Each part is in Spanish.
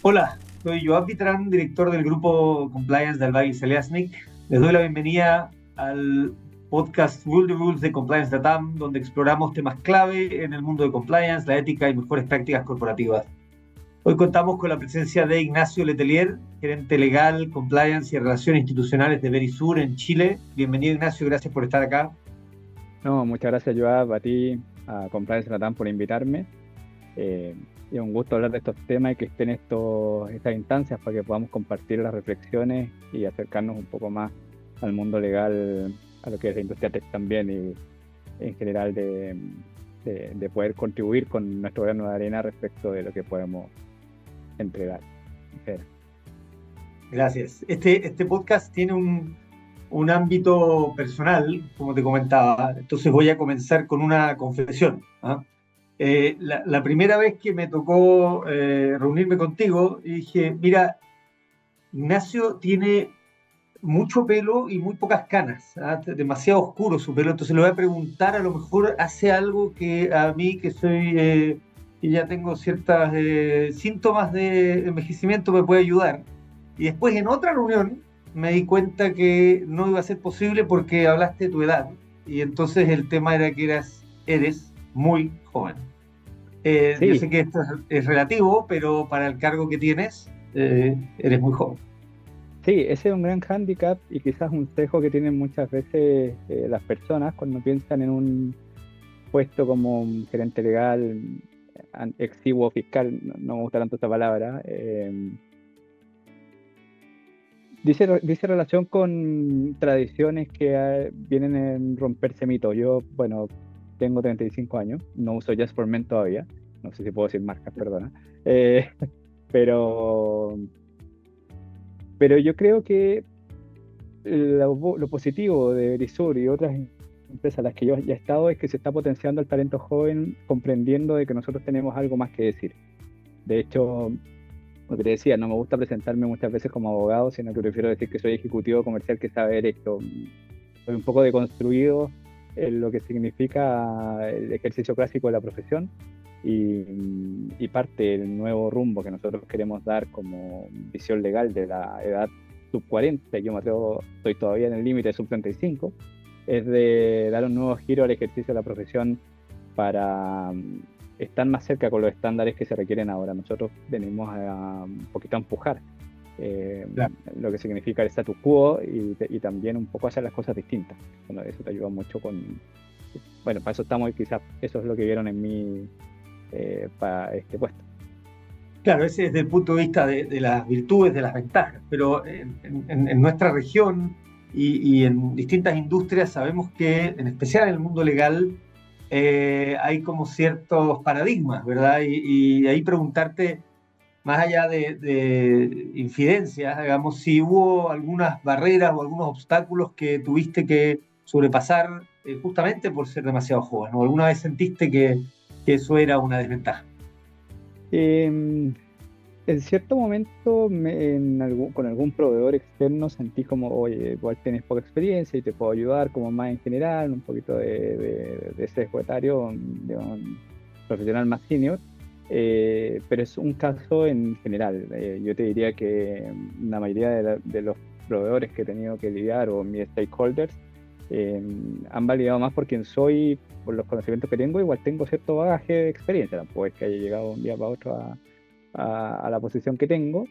Hola, soy Joab Vitrán, director del grupo Compliance de Albagui Seleasnik. Les doy la bienvenida al podcast Rule the Rules de Compliance Latam, donde exploramos temas clave en el mundo de compliance, la ética y mejores prácticas corporativas. Hoy contamos con la presencia de Ignacio Letelier, gerente legal, compliance y relaciones institucionales de Verisur en Chile. Bienvenido, Ignacio, gracias por estar acá. No, muchas gracias, Joab, a ti, a Compliance Latam por invitarme. Es un gusto hablar de estos temas y que estén estas instancias para que podamos compartir las reflexiones y acercarnos un poco más al mundo legal, a lo que es la industria tech también y en general de poder contribuir con nuestro grano de arena respecto de lo que podemos entregar. Gracias. Este podcast tiene un ámbito personal, como te comentaba, entonces voy a comenzar con una confesión. La primera vez que me tocó reunirme contigo, dije, mira, Ignacio tiene mucho pelo y muy pocas canas, demasiado oscuro su pelo, entonces le voy a preguntar, a lo mejor hace algo que a mí, que ya tengo ciertos síntomas de envejecimiento, me puede ayudar. Y después en otra reunión me di cuenta que no iba a ser posible porque hablaste de tu edad, y entonces el tema era que eres muy joven. Yo sé Sí, que esto es relativo, pero para el cargo que tienes, eres muy joven. sí, ese es un gran hándicap y quizás un sesgo que tienen muchas veces las personas cuando piensan en un puesto como un gerente legal, exiguo fiscal, no me gusta tanto esta palabra, dice relación con tradiciones que vienen en romperse mitos. Yo, bueno, tengo 35 años, no uso Just for Men todavía, no sé si puedo decir marcas, perdona, eh, pero, pero yo creo que lo positivo de Verisur y otras empresas a las que yo ya he estado es que se está potenciando el talento joven, comprendiendo de que nosotros tenemos algo más que decir. De hecho, lo que te decía, no me gusta presentarme muchas veces como abogado, sino que prefiero decir que soy ejecutivo comercial que sabe derecho. Soy un poco deconstruido en lo que significa el ejercicio clásico de la profesión y parte del nuevo rumbo que nosotros queremos dar como visión legal de la edad sub 40, yo me atrevo, estoy todavía en el límite de sub 35, es de dar un nuevo giro al ejercicio de la profesión para estar más cerca con los estándares que se requieren ahora. Nosotros venimos a un poquito a empujar eh, Claro. lo que significa el status quo y también un poco hacer las cosas distintas. Bueno, eso te ayuda mucho bueno, para eso estamos y quizás eso es lo que vieron en mí para este puesto. Claro, ese es desde el punto de vista de las virtudes, de las ventajas, pero en nuestra región y en distintas industrias sabemos que, en especial en el mundo legal, hay como ciertos paradigmas, ¿verdad? Y ahí preguntarte, más allá de infidencias, digamos, si hubo algunas barreras o algunos obstáculos que tuviste que sobrepasar justamente por ser demasiado joven, ¿o alguna vez sentiste que eso era una desventaja? Eh, En cierto momento, con algún proveedor externo sentí como, oye, igual tienes poca experiencia y te puedo ayudar como más en general, un poquito de sesgo etario, de un profesional más senior, pero es un caso en general. Yo te diría que la mayoría de los proveedores que he tenido que lidiar o mis stakeholders eh, han validado más por quien soy, por los conocimientos que tengo, igual tengo cierto bagaje de experiencia, tampoco es que haya llegado un día para otro a la posición que tengo,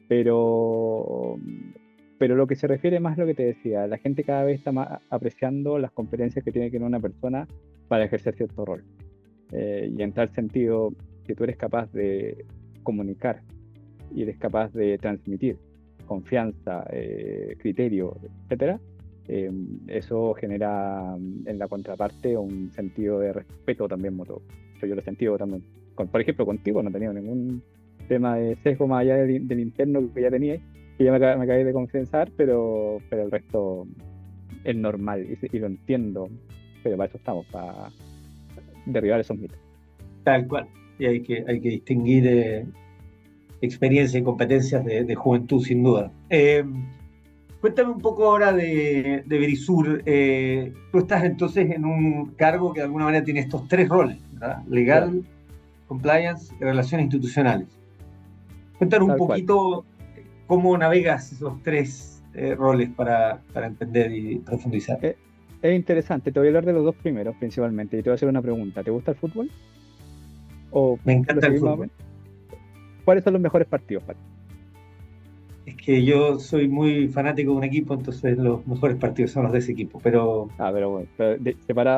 pero, pero lo que se refiere más a lo que te decía, la gente cada vez está más apreciando las competencias que tiene que tener una persona para ejercer cierto rol. Y en tal sentido, si tú eres capaz de comunicar y eres capaz de transmitir confianza, criterio, etcétera, eso genera en la contraparte un sentido de respeto también mutuo. Yo lo he sentido también. Por ejemplo, contigo no he tenido ningún tema de sesgo más allá del interno que ya tenía, que ya me acabé de confesar, pero el resto es normal y lo entiendo, pero para eso estamos, para derribar esos mitos. Tal cual. Y hay que distinguir experiencia y competencias de juventud, sin duda. Cuéntame un poco ahora de Verisur. Tú estás entonces en un cargo que de alguna manera tiene estos tres roles, ¿verdad? Claro. Legal, compliance y relaciones institucionales. Cuéntanos un tal cual. poquito cómo navegas esos tres roles para entender y profundizar. Eh, es interesante, te voy a hablar de los dos primeros principalmente y te voy a hacer una pregunta. ¿Te gusta el fútbol? ¿O Me lo encanta el seguís más o fútbol. menos? ¿Cuáles son los mejores partidos para ti? Es que yo soy muy fanático de un equipo, entonces los mejores partidos son los de ese equipo. Pero Ah, pero bueno, pero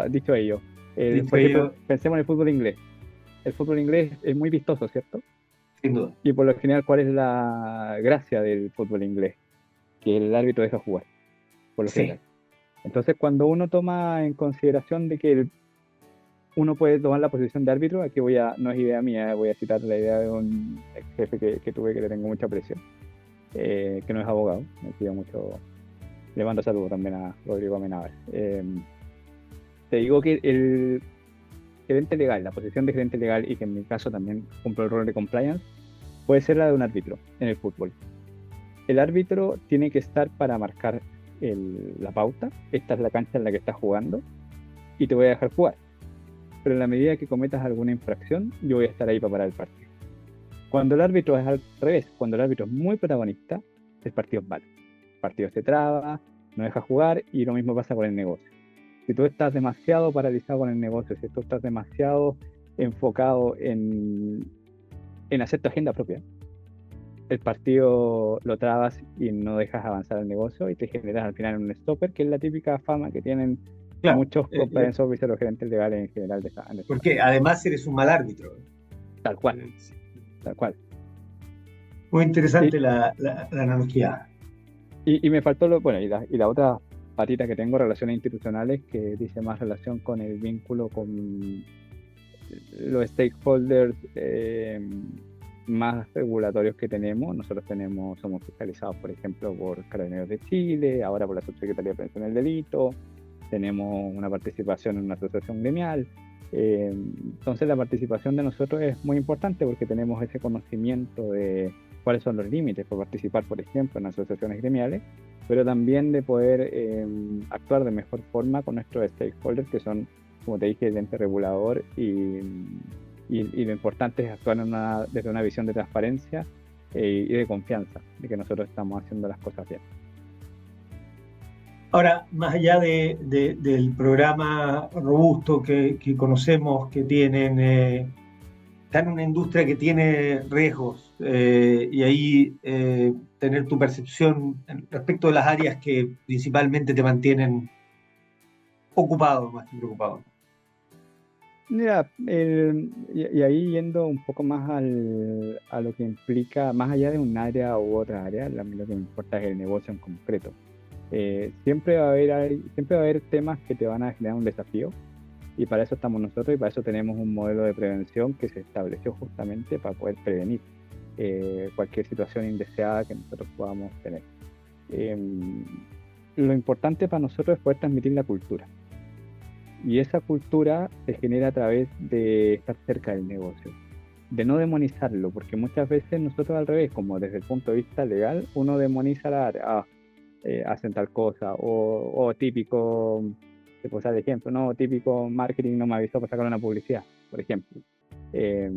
dicho ello, dicho por ejemplo, ello, pensemos en el fútbol inglés. El fútbol inglés es muy vistoso, ¿cierto? sin duda. Y por lo general, ¿cuál es la gracia del fútbol inglés? Que el árbitro deja jugar, por lo Sí, general. Entonces, cuando uno toma en consideración de que uno puede tomar la posición de árbitro, aquí no es idea mía, voy a citar la idea de un ex jefe que tuve que le tengo mucha presión, que no es abogado, me pido mucho, le mando saludos también a Rodrigo Amenábar. Te digo que el gerente legal, la posición de gerente legal, y que en mi caso también cumple el rol de compliance, puede ser la de un árbitro en el fútbol. El árbitro tiene que estar para marcar la pauta, esta es la cancha en la que estás jugando, y te voy a dejar jugar. Pero en la medida que cometas alguna infracción, yo voy a estar ahí para parar el partido. Cuando el árbitro es al revés, cuando el árbitro es muy protagonista, el partido es malo. El partido se traba, no deja jugar y lo mismo pasa con el negocio. Si tú estás demasiado paralizado con el negocio, si tú estás demasiado enfocado en hacer tu agenda propia, el partido lo trabas y no dejas avanzar el negocio y te generas al final un stopper, que es la típica fama que tienen claro. muchos compliance officers o gerentes legales en general de esta Porque materia. además eres un mal árbitro. Tal cual, Sí. tal cual. Muy Y, interesante la analogía. y me faltó bueno, y la otra patita que tengo, relaciones institucionales, que dice más relación con el vínculo con los stakeholders más regulatorios que tenemos. Nosotros somos fiscalizados, por ejemplo, por Carabineros de Chile, ahora por la Subsecretaría de Prevención del Delito, tenemos una participación en una asociación gremial. Entonces la participación de nosotros es muy importante porque tenemos ese conocimiento de cuáles son los límites por participar, por ejemplo, en asociaciones gremiales, pero también de poder actuar de mejor forma con nuestros stakeholders, que son, como te dije, el ente regulador, y lo importante es actuar desde una visión de transparencia y de confianza, de que nosotros estamos haciendo las cosas bien. Ahora, más allá del programa robusto que conocemos, que tienen, está en una industria que tiene riesgos y ahí tener tu percepción respecto de las áreas que principalmente te mantienen ocupado más que preocupado. Mira, y ahí yendo un poco más a lo que implica, más allá de un área u otra área, lo que me importa es el negocio en concreto. Siempre va a haber temas que te van a generar un desafío, y para eso estamos nosotros, y para eso tenemos un modelo de prevención que se estableció justamente para poder prevenir cualquier situación indeseada que nosotros podamos tener. Lo importante para nosotros es poder transmitir la cultura. Y esa cultura se genera a través de estar cerca del negocio, de no demonizarlo, porque muchas veces nosotros al revés, como desde el punto de vista legal, uno demoniza la área, hacen tal cosa, o típico, te puedo dar de ejemplo, no, típico marketing no me avisó para sacar una publicidad, por ejemplo. Eh,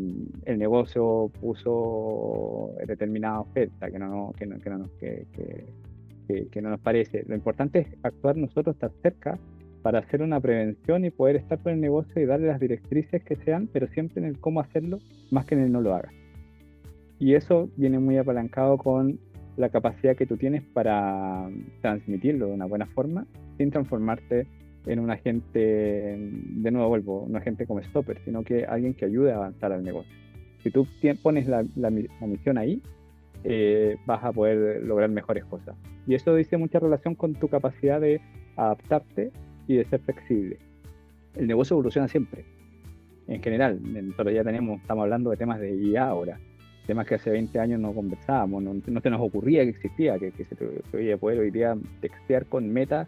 el negocio puso determinada oferta que no nos parece. Lo importante es actuar nosotros, estar cerca para hacer una prevención y poder estar con el negocio y darle las directrices que sean, pero siempre en el cómo hacerlo, más que en el no lo hagas. Y eso viene muy apalancado con la capacidad que tú tienes para transmitirlo de una buena forma, sin transformarte en un agente, de nuevo vuelvo, un agente como stopper, sino que alguien que ayude a avanzar al negocio. Si tú pones la misión ahí, vas a poder lograr mejores cosas. Y eso dice mucha relación con tu capacidad de adaptarte y de ser flexible. El negocio evoluciona siempre, en general. Nosotros ya estamos hablando de temas de IA ahora, temas que hace 20 años no conversábamos, no se nos ocurría que existía, que se podía poder hoy día textear con Meta,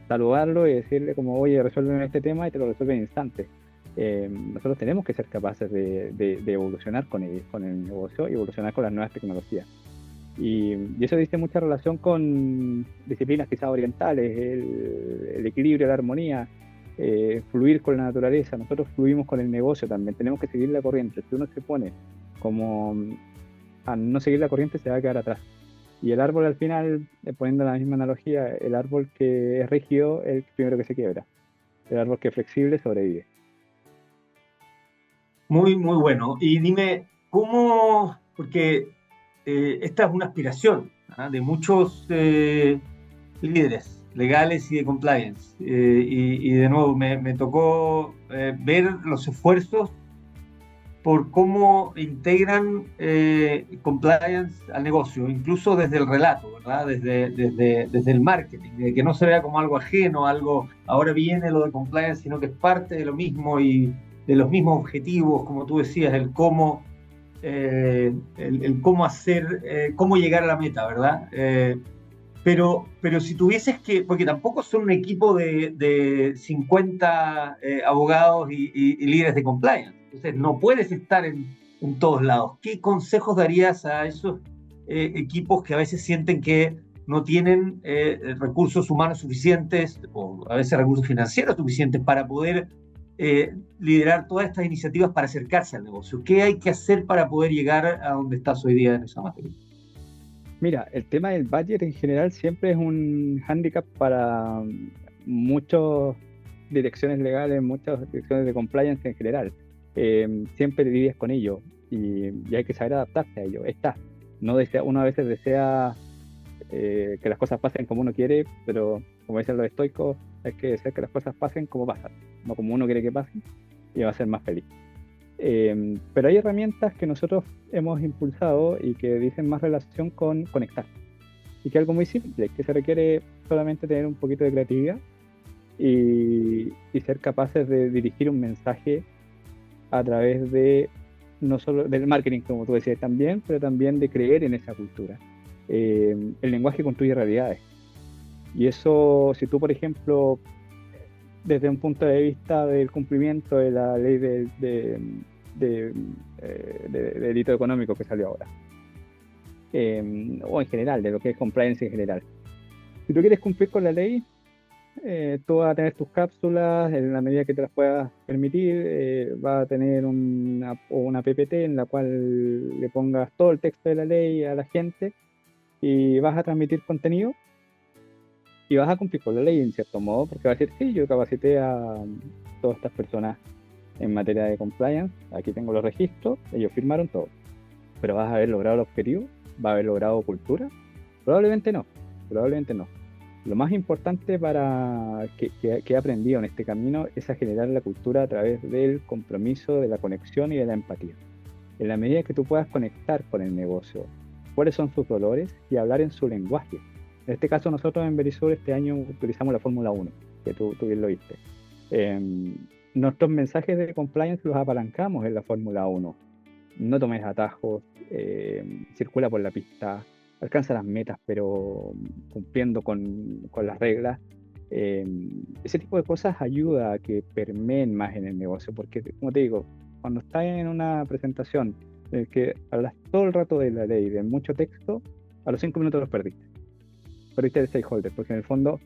saludarlo y decirle como, oye, resuelven este tema, y te lo resuelven en instantes. Nosotros tenemos que ser capaces de evolucionar con el negocio y evolucionar con las nuevas tecnologías. Y eso dice mucha relación con disciplinas quizás orientales, el equilibrio, la armonía, fluir con la naturaleza. Nosotros fluimos con el negocio también, tenemos que seguir la corriente. Si uno se pone como a no seguir la corriente se va a quedar atrás. Y el árbol al final, poniendo la misma analogía, el árbol que es rígido es el primero que se quiebra. El árbol que es flexible sobrevive. Muy, muy bueno. Y dime, ¿cómo? Porque esta es una aspiración, ¿ah?, de muchos líderes legales y de compliance. Y de nuevo, me tocó ver los esfuerzos por cómo integran compliance al negocio, incluso desde el relato, ¿verdad? Desde el marketing, de que no se vea como algo ajeno, algo, ahora viene lo de compliance, sino que es parte de lo mismo y de los mismos objetivos, como tú decías, el cómo hacer, cómo llegar a la meta, ¿verdad? Pero si tuvieses que, porque tampoco son un equipo de 50 abogados y líderes de compliance, entonces no puedes estar en todos lados. ¿Qué consejos darías a esos equipos que a veces sienten que no tienen recursos humanos suficientes o a veces recursos financieros suficientes para poder liderar todas estas iniciativas para acercarse al negocio? ¿Qué hay que hacer para poder llegar a donde estás hoy día en esa materia? Mira, el tema del budget en general siempre es un hándicap para muchas direcciones legales, muchas direcciones de compliance en general. Siempre lidias con ello y hay que saber adaptarse a ello. Uno a veces desea que las cosas pasen como uno quiere, pero como dicen los estoicos, hay que desear que las cosas pasen como pasan, no como uno quiere que pasen, y va a ser más feliz. Pero hay herramientas que nosotros hemos impulsado y que dicen más relación con conectar. Y que es algo muy simple, que se requiere solamente tener un poquito de creatividad y ser capaces de dirigir un mensaje a través de no solo del marketing, como tú decías también, pero también de creer en esa cultura. El lenguaje construye realidades. Y eso, si tú, por ejemplo, desde un punto de vista del cumplimiento de la ley de delito económico que salió ahora, o en general, de lo que es compliance en general. Si tú quieres cumplir con la ley, tú vas a tener tus cápsulas en la medida que te las puedas permitir, vas a tener una PPT en la cual le pongas todo el texto de la ley a la gente y vas a transmitir contenido y vas a cumplir con la ley en cierto modo, porque vas a decir, sí, yo capacité a todas estas personas en materia de compliance, aquí tengo los registros, ellos firmaron todo, pero ¿vas a haber logrado el objetivo? ¿Va a haber logrado cultura? Probablemente no, probablemente no. Lo más importante para que he aprendido en este camino es a generar la cultura a través del compromiso, de la conexión y de la empatía. En la medida que tú puedas conectar con el negocio, cuáles son sus dolores y hablar en su lenguaje. En este caso nosotros en Verisur este año utilizamos la Fórmula 1, que tú bien lo viste. Nuestros mensajes de compliance los apalancamos en la Fórmula 1. No tomes atajos, circula por la pista, alcanza las metas, pero cumpliendo con las reglas. Ese tipo de cosas ayuda a que permeen más en el negocio, porque, como te digo, cuando estás en una presentación en la que hablas todo el rato de la ley, de mucho texto, a los 5 minutos los perdiste. Perdiste el stakeholder, porque en el fondo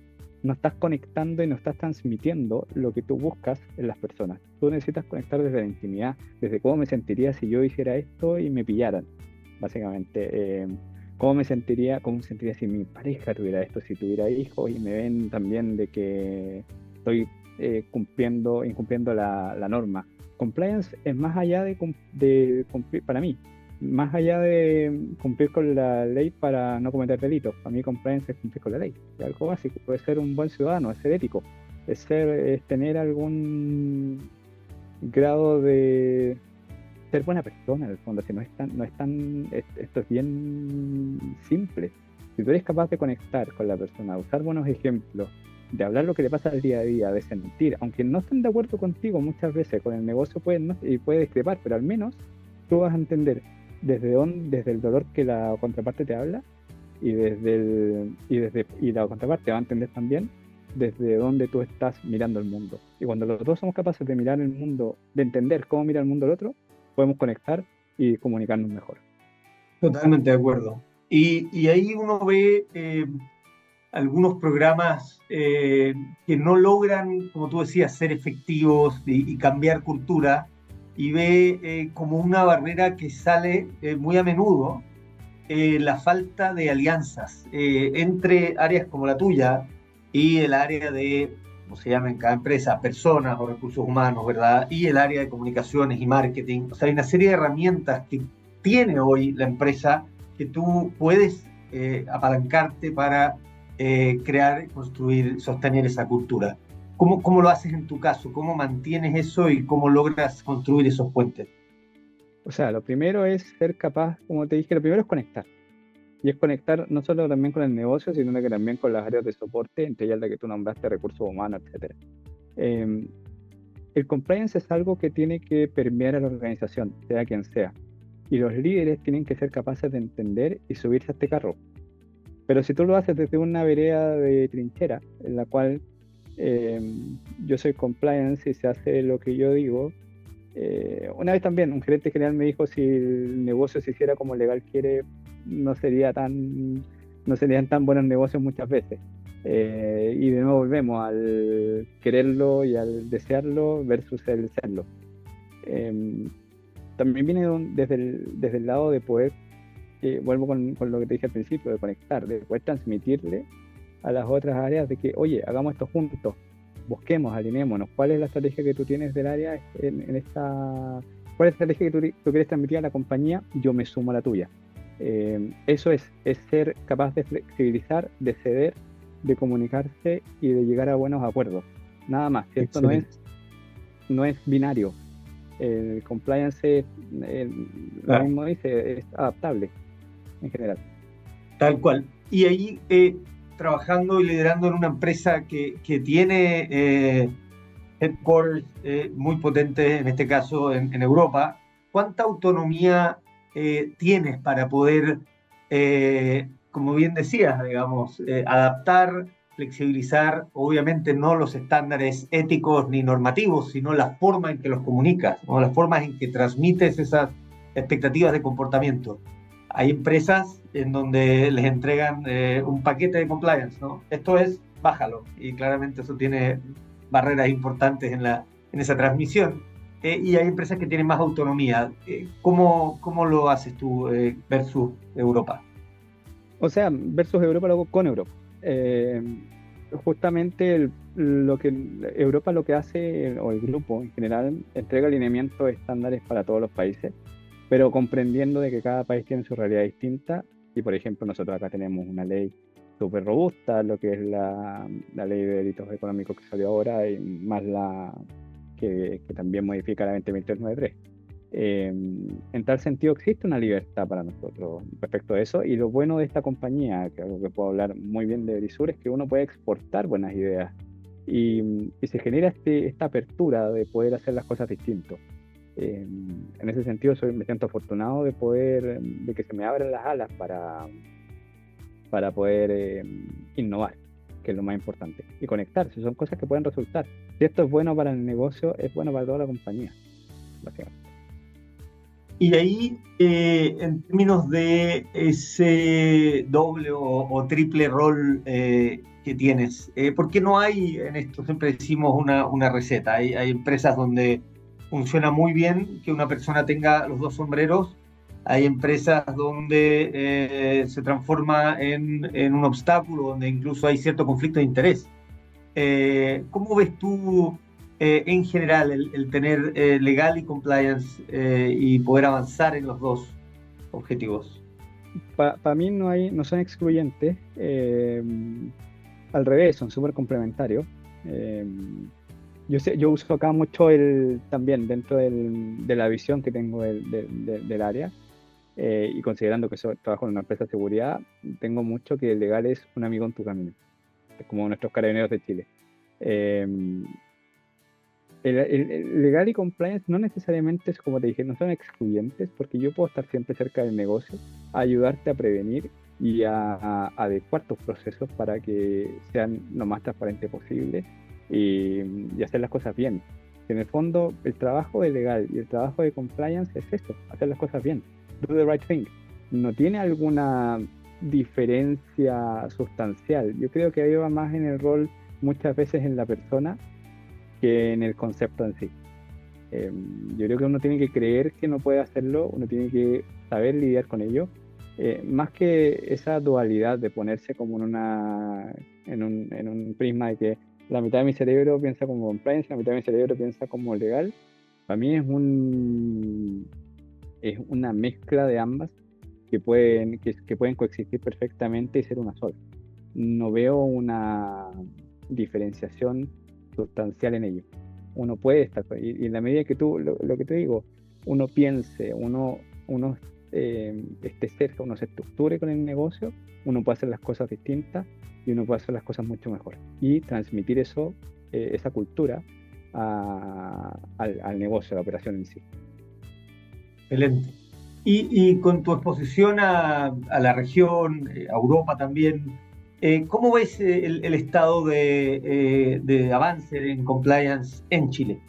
no estás conectando y no estás transmitiendo lo que tú buscas en las personas. Tú necesitas conectar desde la intimidad, desde cómo me sentiría si yo hiciera esto y me pillaran, básicamente. ¿Cómo sentiría si mi pareja tuviera esto, si tuviera hijos y me ven también de que estoy incumpliendo la norma? Compliance es más allá de cumplir, para mí, más allá de cumplir con la ley para no cometer delitos. Para mí compliance es cumplir con la ley. Es algo básico, puede ser un buen ciudadano, es ser ético, es tener algún grado de ser buena persona, en el fondo. Si esto es bien simple. Si tú eres capaz de conectar con la persona, usar buenos ejemplos, de hablar lo que le pasa al día a día, de sentir, aunque no estén de acuerdo contigo muchas veces, con el negocio puede discrepar, pero al menos tú vas a entender desde el dolor que la contraparte te habla y la contraparte va a entender también desde dónde tú estás mirando el mundo. Y cuando los dos somos capaces de mirar el mundo, de entender cómo mira el mundo el otro, podemos conectar y comunicarnos mejor. Totalmente de acuerdo. Y ahí uno ve algunos programas que no logran, como tú decías, ser efectivos y cambiar cultura, y ve como una barrera que sale muy a menudo la falta de alianzas entre áreas como la tuya y el área de, como se llama en cada empresa, personas o recursos humanos, ¿verdad? Y el área de comunicaciones y marketing. O sea, hay una serie de herramientas que tiene hoy la empresa que tú puedes apalancarte para crear, construir, sostener esa cultura. ¿Cómo lo haces en tu caso? ¿Cómo mantienes eso y cómo logras construir esos puentes? O sea, lo primero es ser capaz, como te dije, lo primero es conectar. Y es conectar no solo también con el negocio, sino que también con las áreas de soporte, entre ellas la que tú nombraste, recursos humanos, etcétera. Eh, el compliance es algo que tiene que permear a la organización, sea quien sea. Y los líderes tienen que ser capaces de entender y subirse a este carro. Pero si tú lo haces desde una vereda de trinchera, en la cual eh, yo soy compliance y se hace lo que yo digo, una vez también un gerente general me dijo si el negocio se hiciera como legal quiere, no sería tan, no serían tan buenos negocios muchas veces. Y de nuevo volvemos al quererlo y al desearlo versus el serlo. Eh, también viene desde el lado de poder, vuelvo con lo que te dije al principio, de conectar, de poder transmitirle a las otras áreas de que, oye, hagamos esto juntos, busquemos, alineémonos. ¿Cuál es la estrategia que tú tienes del área en esta? ¿Cuál es la estrategia que tú quieres transmitir a la compañía? Yo me sumo a la tuya. Eso es ser capaz de flexibilizar, de ceder, de comunicarse y de llegar a buenos acuerdos. Nada más, ¿cierto? Excelente. No es binario. El compliance, lo Claro. mismo dice, es adaptable en general. Tal cual. Y ahí, trabajando y liderando en una empresa que tiene headquarters muy potentes, en este caso en Europa, ¿cuánta autonomía tienes para poder, como bien decías, digamos, adaptar, flexibilizar, obviamente no los estándares éticos ni normativos, sino la forma en que los comunicas, ¿no? Las formas en que transmites esas expectativas de comportamiento? Hay empresas en donde les entregan un paquete de compliance, ¿no? Esto es, bájalo. Y claramente eso tiene barreras importantes en esa transmisión. Y hay empresas que tienen más autonomía. ¿Cómo lo haces tú versus Europa? O sea, versus Europa, luego con Europa. Eh, justamente lo que Europa lo que hace, o el grupo en general, entrega alineamientos estándares para todos los países, pero comprendiendo de que cada país tiene su realidad distinta. Y por ejemplo, nosotros acá tenemos una ley súper robusta, lo que es la ley de delitos económicos que salió ahora, y más la que también modifica la 20.393. En tal sentido, existe una libertad para nosotros respecto a eso. Y lo bueno de esta compañía, que algo que puedo hablar muy bien de Verisur, es que uno puede exportar buenas ideas y se genera esta apertura de poder hacer las cosas distintos. En ese sentido, me siento afortunado de poder, de que se me abran las alas para poder innovar, que es lo más importante, y conectarse. Son cosas que pueden resultar. Si esto es bueno para el negocio, es bueno para toda la compañía, básicamente. Y ahí, en términos de ese doble o triple rol que tienes, ¿por qué no hay en esto? Siempre decimos una receta. Hay empresas donde funciona muy bien que una persona tenga los dos sombreros. Hay empresas donde se transforma en un obstáculo, donde incluso hay cierto conflicto de interés. ¿Cómo ves tú en general el tener legal y compliance y poder avanzar en los dos objetivos? Para mí no son excluyentes, al revés, son súper complementarios. Eh, yo uso acá mucho también dentro de la visión que tengo del área, y considerando que trabajo en una empresa de seguridad, tengo mucho que el legal es un amigo en tu camino, es como nuestros carabineros de Chile. Eh, el legal y compliance no necesariamente es como te dije, no son excluyentes, porque yo puedo estar siempre cerca del negocio, a ayudarte a prevenir y a adecuar tus procesos para que sean lo más transparente posible y hacer las cosas bien. En el fondo, el trabajo de legal y el trabajo de compliance es eso, hacer las cosas bien, do the right thing. No tiene alguna diferencia sustancial. Yo creo que ahí va más en el rol muchas veces en la persona que en el concepto en sí. Yo creo que uno tiene que creer que no puede hacerlo, uno tiene que saber lidiar con ello, más que esa dualidad de ponerse como en un prisma de que la mitad de mi cerebro piensa como compliance, la mitad de mi cerebro piensa como legal. Para mí es una mezcla de ambas que pueden coexistir perfectamente y ser una sola. No veo una diferenciación sustancial en ello. Uno puede estar, y en la medida que lo que te digo, uno piense, uno esté cerca, uno se estructure con el negocio, uno puede hacer las cosas distintas y uno puede hacer las cosas mucho mejor. Y transmitir eso, esa cultura al negocio, a la operación en sí. Excelente. Y con tu exposición a la región, a Europa también, ¿cómo ves el estado de avance en compliance en Chile?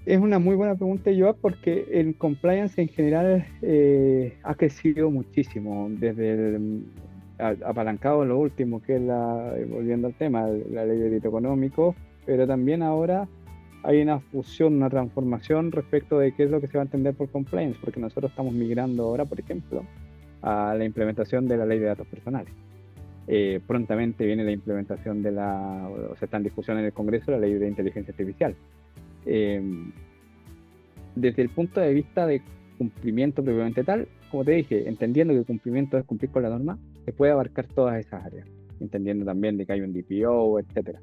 Es una muy buena pregunta, Joab, porque el compliance en general ha crecido muchísimo, apalancado en lo último, que es volviendo al tema, la ley de delito económico, pero también ahora hay una fusión, una transformación respecto de qué es lo que se va a entender por compliance, porque nosotros estamos migrando ahora, por ejemplo, a la implementación de la ley de datos personales. Prontamente viene la implementación o sea, está en discusión en el Congreso la ley de inteligencia artificial. Desde el punto de vista de cumplimiento propiamente tal, como te dije, entendiendo que el cumplimiento es cumplir con la norma, se puede abarcar todas esas áreas, entendiendo también de que hay un DPO, etcétera.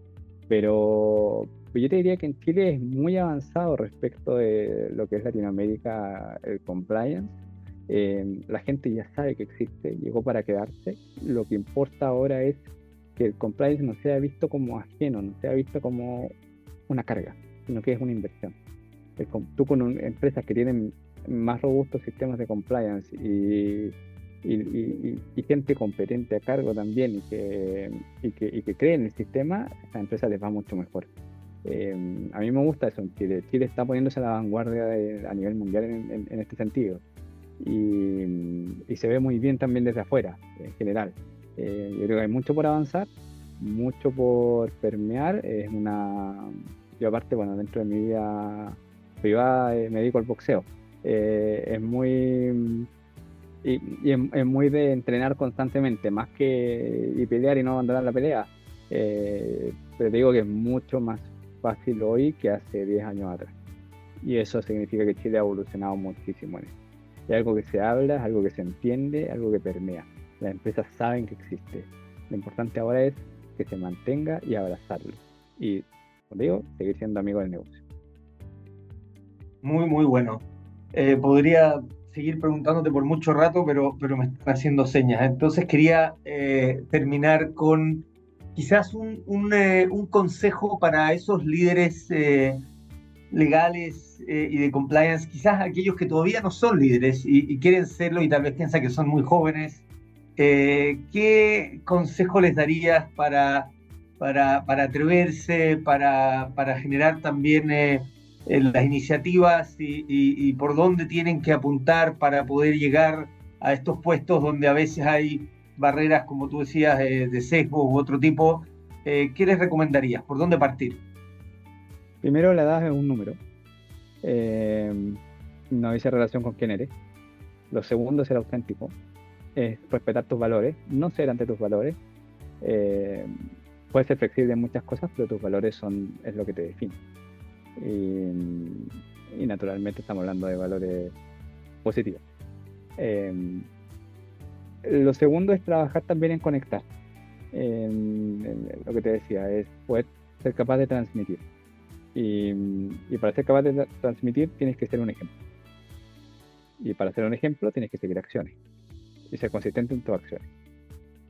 Pero yo te diría que en Chile es muy avanzado respecto de lo que es Latinoamérica, el compliance. La gente ya sabe que existe, llegó para quedarse. Lo que importa ahora es que el compliance no sea visto como ajeno, no sea visto como una carga, sino que es una inversión. Tú con empresas que tienen más robustos sistemas de compliance y gente competente a cargo también y que cree en el sistema, a esas empresas les va mucho mejor. A mí me gusta eso en Chile. Chile está poniéndose a la vanguardia a nivel mundial en este sentido. Y se ve muy bien también desde afuera, en general. Yo creo que hay mucho por avanzar, mucho por permear. Yo aparte, bueno, dentro de mi vida privada me dedico al boxeo. Es muy... es muy de entrenar constantemente, más que y pelear y no abandonar la pelea. Pero te digo que es mucho más fácil hoy que hace 10 años atrás. Y eso significa que Chile ha evolucionado muchísimo en eso. Es algo que se habla, es algo que se entiende, algo que permea. Las empresas saben que existe. Lo importante ahora es que se mantenga y abrazarlo. Y, como digo, seguir siendo amigo del negocio. Muy, muy bueno. Podría seguir preguntándote por mucho rato, pero me están haciendo señas. Entonces quería terminar con quizás un consejo para esos líderes legales y de compliance, quizás aquellos que todavía no son líderes y quieren serlo y tal vez piensan que son muy jóvenes. ¿Qué consejo les darías para atreverse, para generar también las iniciativas y por dónde tienen que apuntar para poder llegar a estos puestos donde a veces hay barreras, como tú decías, de sesgo u otro tipo? ¿Qué les recomendarías? ¿Por dónde partir? Primero, la edad es un número. No dice relación con quién eres. Lo segundo, ser auténtico. Es respetar tus valores, no ser ante tus valores. Puedes ser flexible en muchas cosas, pero tus valores es lo que te define. Y naturalmente estamos hablando de valores positivos. Lo segundo es trabajar también en conectar. Lo que te decía, es poder ser capaz de transmitir. Y para ser capaz de transmitir tienes que ser un ejemplo. Y para ser un ejemplo tienes que seguir acciones y ser consistente en tus acciones.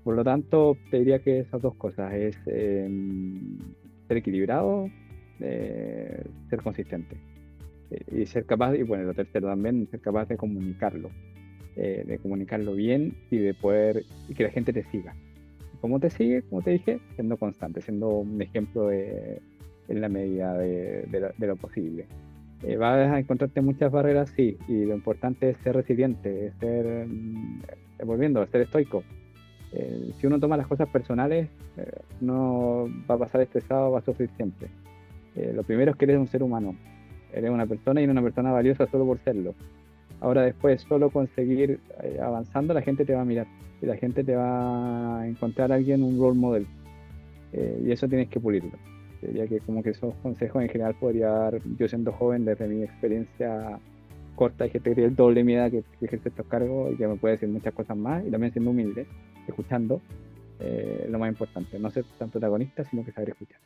Por lo tanto, te diría que esas dos cosas es ser equilibrado, ser consistente y ser capaz, y bueno, lo tercero también, ser capaz de comunicarlo bien y y que la gente te siga. ¿Cómo te sigue? Como te dije, siendo constante, siendo un ejemplo en la medida de lo posible. Vas a encontrarte muchas barreras, sí, y lo importante es ser resiliente, volviendo a ser estoico. Si uno toma las cosas personales, no va a pasar estresado, va a sufrir siempre. Lo primero es que eres un ser humano, eres una persona y eres una persona valiosa solo por serlo. Ahora después, solo conseguir avanzando, la gente te va a mirar y la gente te va a encontrar a alguien, un role model, y eso tienes que pulirlo. Diría que como que esos consejos en general podría dar, yo siendo joven, desde mi experiencia corta, hay gente que tiene el doble de mi edad que ejerce estos cargos y que me puede decir muchas cosas más, y también siendo humilde, escuchando, lo más importante, no ser tan protagonista, sino que saber escuchar.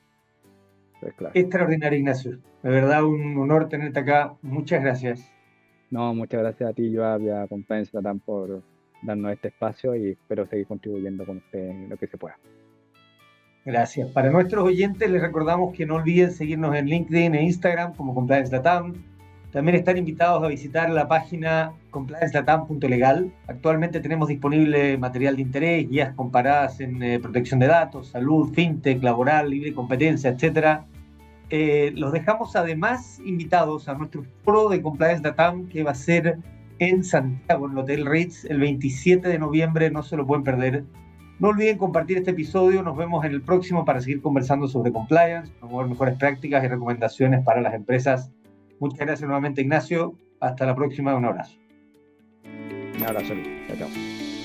Eso es clave. Extraordinario, Ignacio. De verdad, un honor tenerte acá. Muchas gracias. No, muchas gracias a ti, Joab, y a Compliance Latam por darnos este espacio y espero seguir contribuyendo con usted en lo que se pueda. Gracias. Para nuestros oyentes les recordamos que no olviden seguirnos en LinkedIn e Instagram como Compliance Latam. También están invitados a visitar la página compliancelatam.legal. Actualmente tenemos disponible material de interés, guías comparadas en protección de datos, salud, fintech, laboral, libre competencia, etcétera. Los dejamos además invitados a nuestro foro de Compliance Latam que va a ser en Santiago, en el Hotel Ritz, el 27 de noviembre. No se lo pueden perder. No olviden compartir este episodio. Nos vemos en el próximo para seguir conversando sobre compliance, promover mejores prácticas y recomendaciones para las empresas. Muchas gracias nuevamente, Ignacio. Hasta la próxima. Un abrazo. Un abrazo, Luis. Chao, chao.